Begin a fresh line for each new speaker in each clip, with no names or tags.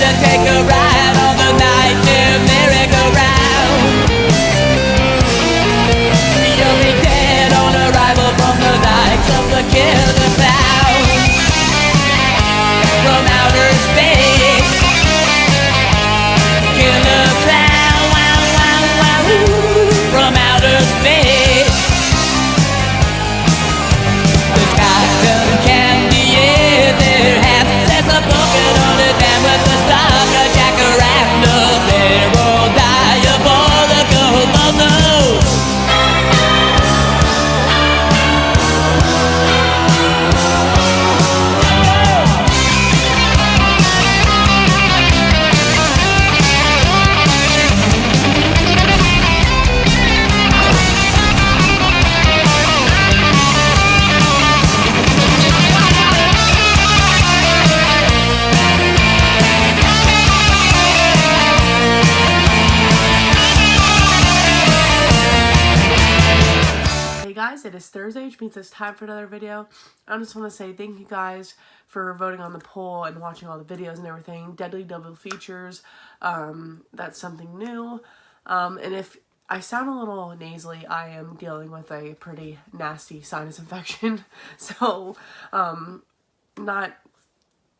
to take a ride on the nightmare merry-go-round. You'll be dead on arrival from the likes of the killer clowns from outer space. Killer clown, wow, wow, wow, from outer space. There's cotton candy in their hats. There's a bucket on the dam with the stock, a jacaranda, barrel, diabolical muzzles.
It is Thursday, which means it's time for another video. I just want to say thank you guys for voting on the poll and watching all the videos and everything. Deadly double features, that's something new. And if I sound a little nasally, I am dealing with a pretty nasty sinus infection. So, not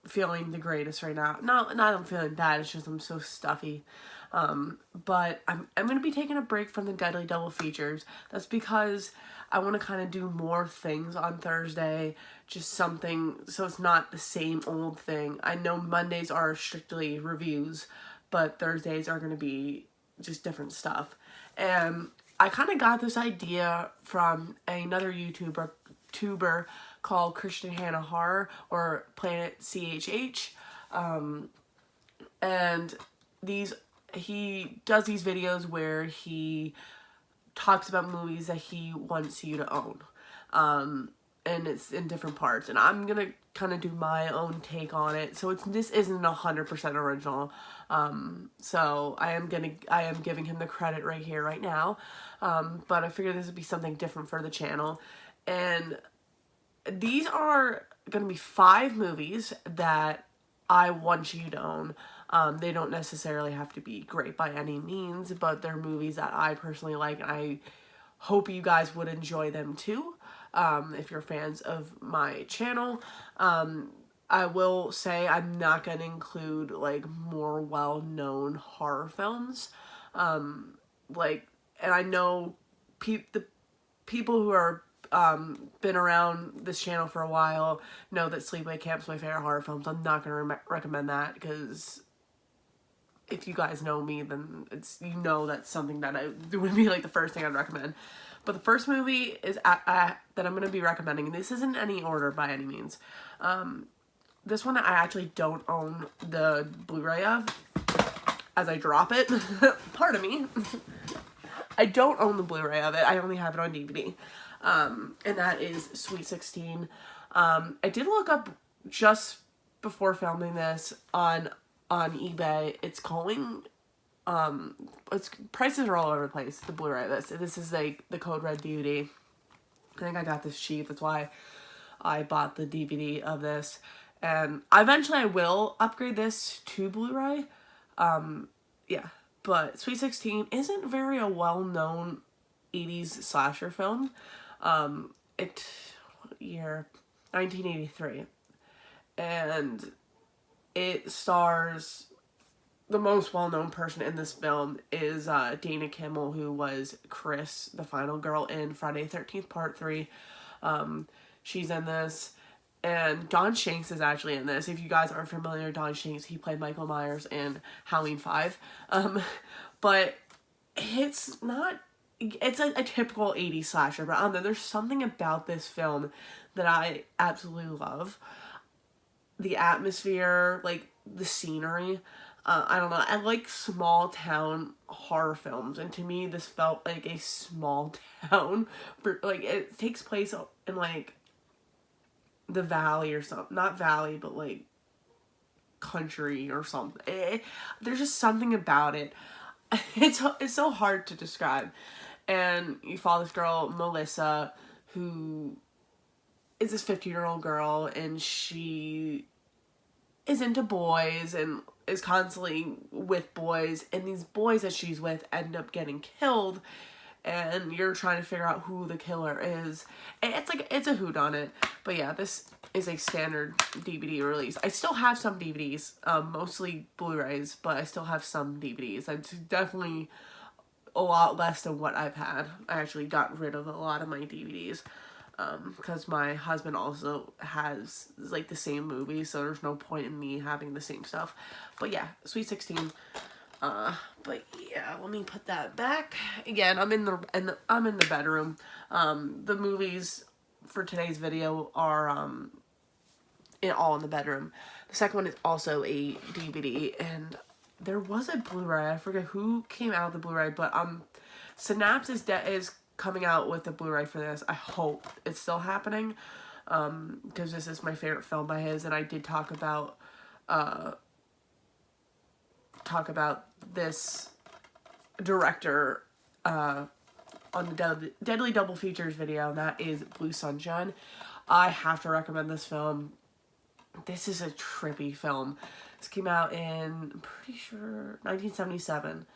feeling the greatest right now. Not I'm feeling bad, it's just I'm so stuffy. But I'm going to be taking a break from the Deadly Double Features. That's because I want to kind of do more things on Thursday, just something, so it's not the same old thing. I know Mondays are strictly reviews, but Thursdays are going to be just different stuff. And I kind of got this idea from another YouTuber called Christian Hannah Horror, or Planet CHH, and he does these videos where he talks about movies that he wants you to own, and it's in different parts, and I'm gonna kind of do my own take on it, so this isn't 100% original, so I am giving him the credit right here, right now, but I figured this would be something different for the channel. And these are gonna be 5 movies that I want you to own. They don't necessarily have to be great by any means, but they're movies that I personally like, and I hope you guys would enjoy them too, if you're fans of my channel. I will say I'm not going to include, like, more well-known horror films. And I know the people who are been around this channel for a while know that Sleepaway Camp's my favorite horror films. I'm not going to recommend that, because if you guys know me, then that's something that would be like the first thing I'd recommend. But the first movie is that I'm going to be recommending, and this isn't any order by any means. This one I actually don't own the Blu-ray of, as I drop it. Pardon me. I don't own the Blu-ray of it. I only have it on DVD. And that is Sweet 16. I did look up just before filming this on eBay. It's going, prices are all over the place, the Blu-ray of this. This is like the Code Red DVD. I think I got this cheap, that's why I bought the DVD of this. And eventually I will upgrade this to Blu-ray. Yeah, but Sweet 16 isn't very a well-known 80s slasher film. What year? 1983. And it stars, the most well-known person in this film is Dana Kimmel, who was Chris, the final girl in Friday the 13th Part 3. She's in this. And Don Shanks is actually in this. If you guys aren't familiar, Don Shanks, he played Michael Myers in Halloween 5. But it's not, it's a typical 80s slasher, but I don't know, there's something about this film that I absolutely love. The atmosphere, like, the scenery. I don't know, I like small town horror films, and to me this felt like a small town. Like, it takes place in, like, the valley or something. Not valley, but, like, country or something. There's just something about it. It's so hard to describe. And you follow this girl, Melissa, who is this 15-year-old girl, and she is into boys, and is constantly with boys, and these boys that she's with end up getting killed, and you're trying to figure out who the killer is. And it's a whodunit. But yeah, this is a standard DVD release. I still have some DVDs, mostly Blu-rays, but I still have some DVDs. It's definitely a lot less than what I've had. I actually got rid of a lot of my DVDs. Because my husband also has, like, the same movie, so there's no point in me having the same stuff. But yeah, Sweet 16. But yeah, let me put that back. Again, I'm in the bedroom. The movies for today's video are, all in the bedroom. The second one is also a DVD, and there was a Blu-ray. I forget who came out with the Blu-ray, but, Synapse is coming out with the Blu-ray for this. I hope it's still happening, because this is my favorite film by his, and I did talk about this director on the Deadly Double Features video, and that is Blue Sunshine. I have to recommend this film. This is a trippy film. This came out in, I'm pretty sure, 1977.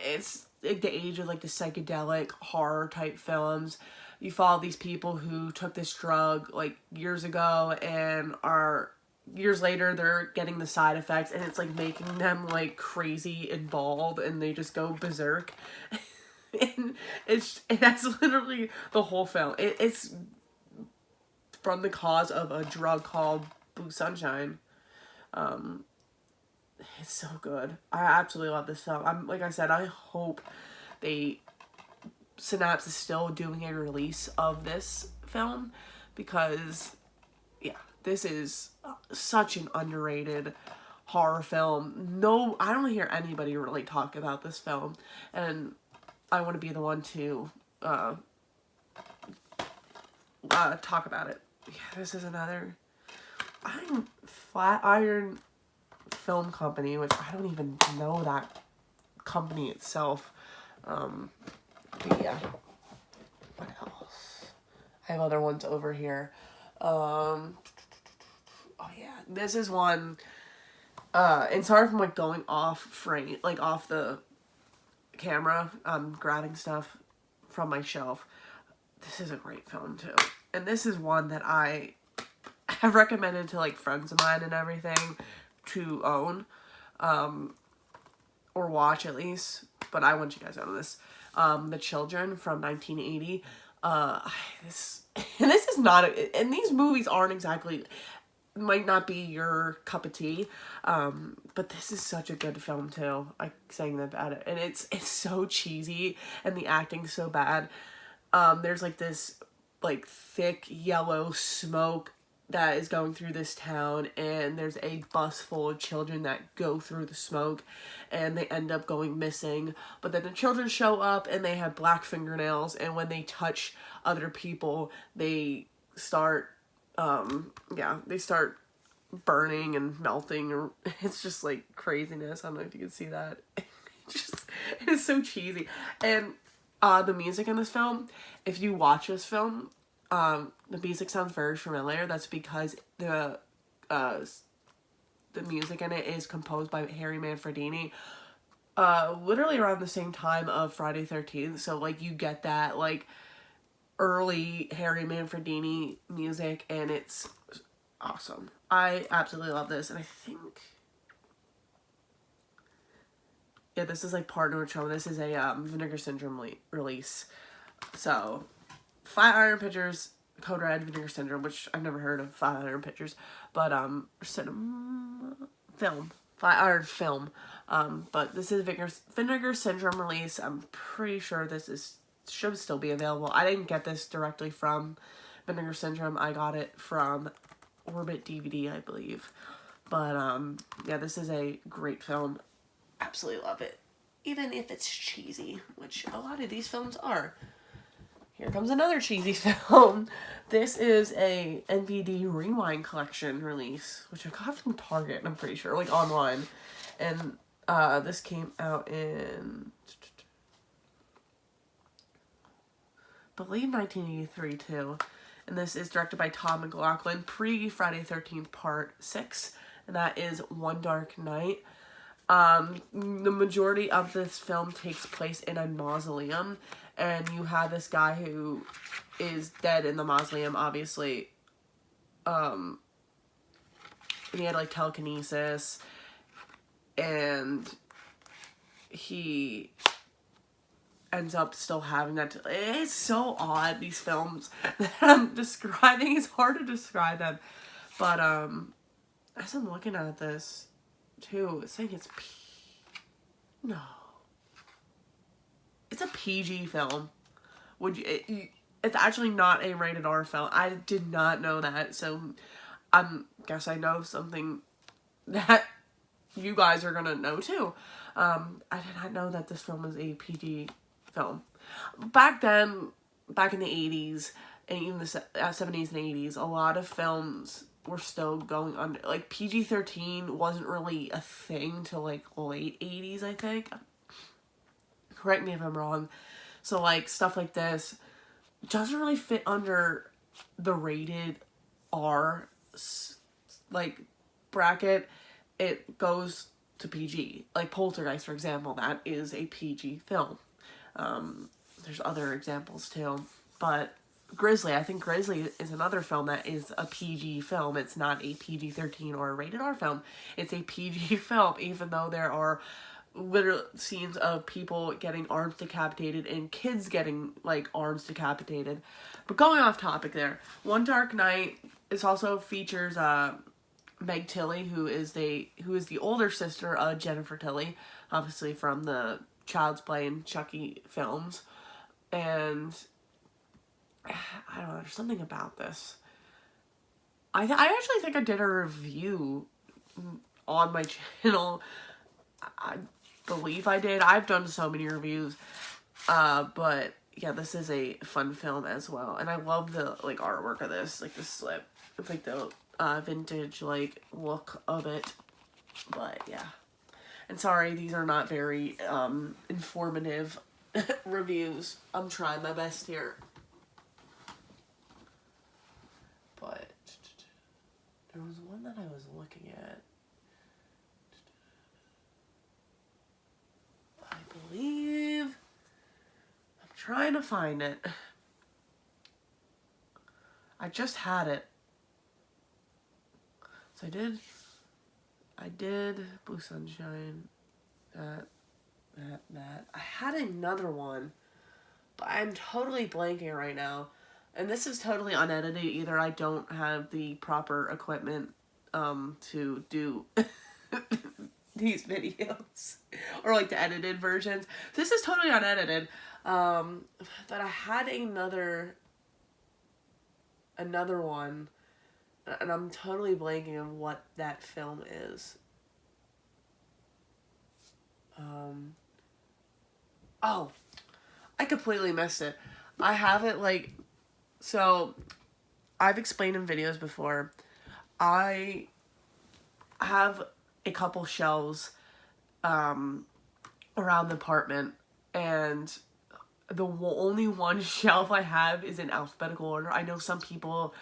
It's like the age of, like, the psychedelic horror type films. You follow these people who took this drug, like, years ago, and years later they're getting the side effects, and it's, like, making them, like, crazy and bald, and they just go berserk. And that's literally the whole film. It's from the cause of a drug called Blue Sunshine. It's so good. I absolutely love this film. Like I said, I hope Synapse is still doing a release of this film, because, yeah, this is such an underrated horror film. No, I don't hear anybody really talk about this film, and I want to be the one to talk about it. Yeah, this is another Flatiron Film Company, which I don't even know that company itself. But yeah, what else? I have other ones over here. Oh yeah, this is one. And sorry if I'm, like, going off frame, like, off the camera. I'm grabbing stuff from my shelf. This is a great film too, and this is one that I have recommended to, like, friends of mine and everything to own, or watch at least, but I want you guys to own this. The Children from 1980. This is not, and these movies aren't exactly, might not be your cup of tea, but this is such a good film too. Like, saying that about it, and it's so cheesy, and the acting's so bad. There's, like, this, like, thick yellow smoke that is going through this town, and there's a bus full of children that go through the smoke, and they end up going missing. But then the children show up, and they have black fingernails, and when they touch other people, they start, they start burning and melting, or it's just, like, craziness. I don't know if you can see that. It's so cheesy. And the music in this film, if you watch this film, the music sounds very familiar. That's because the music in it is composed by Harry Manfredini, literally around the same time of Friday 13th. So, like, you get that, like, early Harry Manfredini music, and it's awesome. I absolutely love this, and I think, yeah, this is, like, partner with Trauma. This is a Vinegar Syndrome release. So, Flatiron Pictures, Code Red, Vinegar Syndrome, which I've never heard of Flatiron Pictures, but Flatiron Film. But this is Vinegar Syndrome release. I'm pretty sure this should still be available. I didn't get this directly from Vinegar Syndrome. I got it from Orbit DVD, I believe. But yeah, this is a great film. Absolutely love it, even if it's cheesy, which a lot of these films are. Here comes another cheesy film. This is a NVD Rewind Collection release, which I got from Target, I'm pretty sure, like, online. And this came out in, I believe, 1983 too. And this is directed by Tom McLaughlin, pre-Friday 13th Part 6. and that is One Dark Night. The majority of this film takes place in a mausoleum, and you have this guy who is dead in the mausoleum, obviously. And he had like telekinesis, and he ends up still having that. It's so odd, these films that I'm describing. It's hard to describe them, but as I'm looking at this too, it's saying it's no, it's a PG film. Would you? It's actually not a rated R film. I did not know that, so guess I know something that you guys are gonna know too. I did not know that this film was a PG film. Back then, back in the 80s, and even the 70s and 80s, a lot of films were still going under, like, PG-13 wasn't really a thing till, like, late 80s, I think. Correct me if I'm wrong. So, like, stuff like this doesn't really fit under the rated R, like, bracket. It goes to PG. Like, Poltergeist, for example, that is a PG film. There's other examples, too. But Grizzly, I think Grizzly is another film that is a PG film. It's not a PG-13 or a rated R film. It's a PG film, even though there are literal scenes of people getting arms decapitated and kids getting, like, arms decapitated. But going off topic there, One Dark Night is also features Meg Tilly, who is the older sister of Jennifer Tilly, obviously from the Child's Play and Chucky films. And I don't know, there's something about this. I actually think I did a review on my channel. I believe I did. I've done so many reviews. But yeah, this is a fun film as well. And I love the, like, artwork of this. Like, the slip. It's like the vintage, like, look of it. But yeah. And sorry, these are not very informative reviews. I'm trying my best here. But there was one that I was looking at. I believe I'm trying to find it. I just had it. So I did Blue Sunshine, that. I had another one, but I'm totally blanking right now. And this is totally unedited. Either I don't have the proper equipment to do these videos, or like the edited versions. This is totally unedited. That I had another one, and I'm totally blanking on what that film is. Oh, I completely missed it. I have it, like, so I've explained in videos before. I have a couple shelves around the apartment, and the only one shelf I have is in alphabetical order. I know some people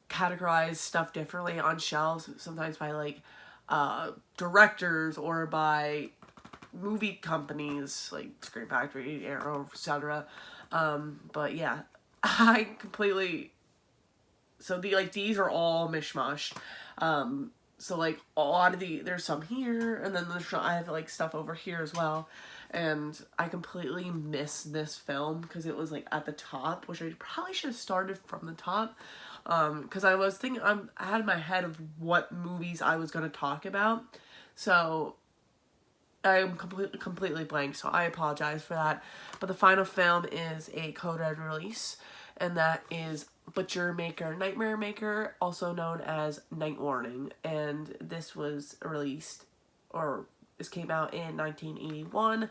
categorize stuff differently on shelves, sometimes by, like, directors or by movie companies like Screen Factory, Arrow, etc. But yeah, I completely. So these are all mishmash. So like a lot of there's some here, and then I have like stuff over here as well, and I completely missed this film because it was like at the top, which I probably should have started from the top. Because I was thinking, I had in my head of what movies I was going to talk about, so I'm completely blank, so I apologize for that. But the final film is a coded release, and that is Butcher Maker Nightmare Maker, also known as Night Warning. And this was released, or this came out in 1981.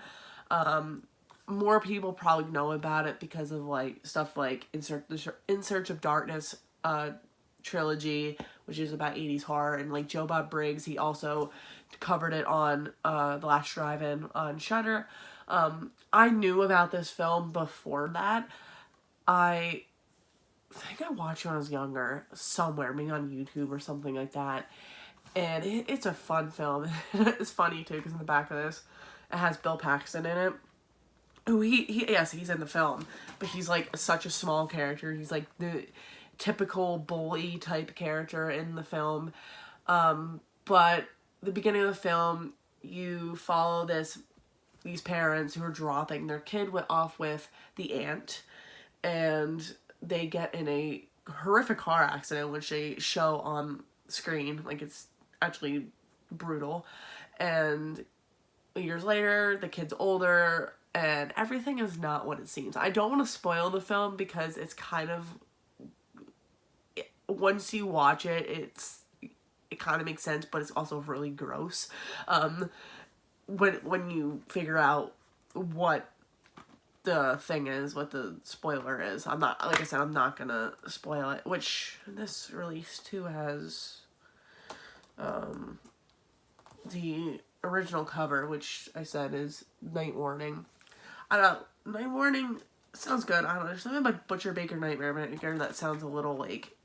More people probably know about it because of like stuff like In Search of Darkness trilogy, which is about 80s horror, and like Joe Bob Briggs, he also covered it on The Last Drive-In on Shudder. I knew about this film before that. I think I watched it when I was younger, somewhere, maybe on YouTube or something like that. And it's a fun film. It's funny too because in the back of this, it has Bill Paxton in it. Oh, yes, he's in the film, but he's like such a small character. He's like the typical bully type character in the film. But the beginning of the film, you follow these parents who are dropping their kid off with the aunt, and they get in a horrific car accident, which they show on screen. Like, it's actually brutal. And years later, the kid's older, and everything is not what it seems. I don't want to spoil the film because it's kind of, once you watch it, it kind of makes sense, but it's also really gross. When you figure out what the thing is, what the spoiler is. I'm not, like I said, I'm not gonna spoil it, which this release too has the original cover, which I said is Night Warning. I don't know, Night Warning sounds good. I don't know, there's something about Butcher Baker Nightmare Maker that sounds a little like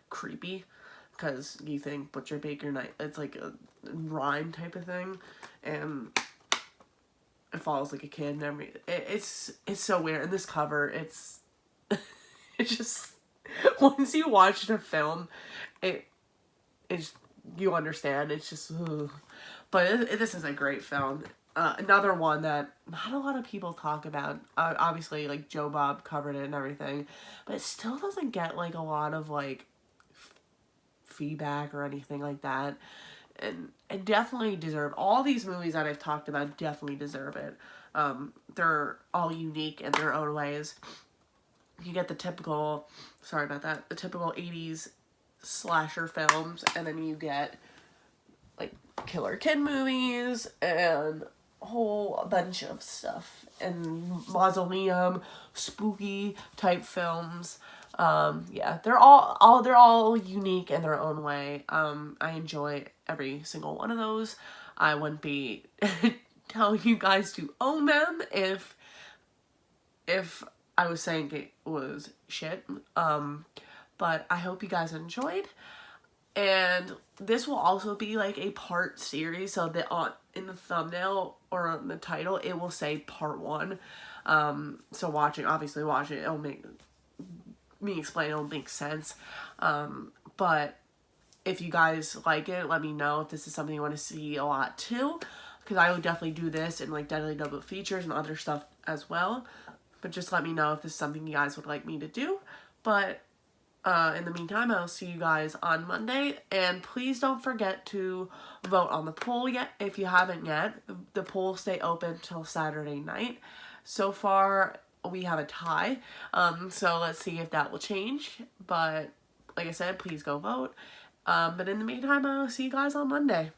creepy, because you think Butcher Baker Night, it's like a rhyme type of thing, and it follows like a kid and it's so weird. And this cover, it's just, once you watch the film, it's, you understand. It's just, ugh. But this is a great film. Another one that not a lot of people talk about. Obviously, like, Joe Bob covered it and everything, but it still doesn't get like a lot of like feedback or anything like that. And it definitely deserve, all these movies that I've talked about definitely deserve it. They're all unique in their own ways. You get the typical, sorry about that, the typical 80s slasher films, and then you get like killer kid movies and a whole bunch of stuff, and mausoleum, spooky type films. Yeah, they're all unique in their own way. I enjoy every single one of those. I wouldn't be telling you guys to own them if I was saying it was shit. But I hope you guys enjoyed. And this will also be like a part series, so that in the thumbnail or on the title, it will say part 1. So obviously watching it, it'll make me explain, it'll make sense. But if you guys like it, let me know if this is something you want to see a lot too, because I would definitely do this and like Deadly Double Features and other stuff as well. But just let me know if this is something you guys would like me to do. But in the meantime, I'll see you guys on Monday. And please don't forget to vote on the poll yet. If you haven't yet, the poll will stay open till Saturday night. So far, we have a tie. So let's see if that will change. But like I said, please go vote. But in the meantime, I'll see you guys on Monday.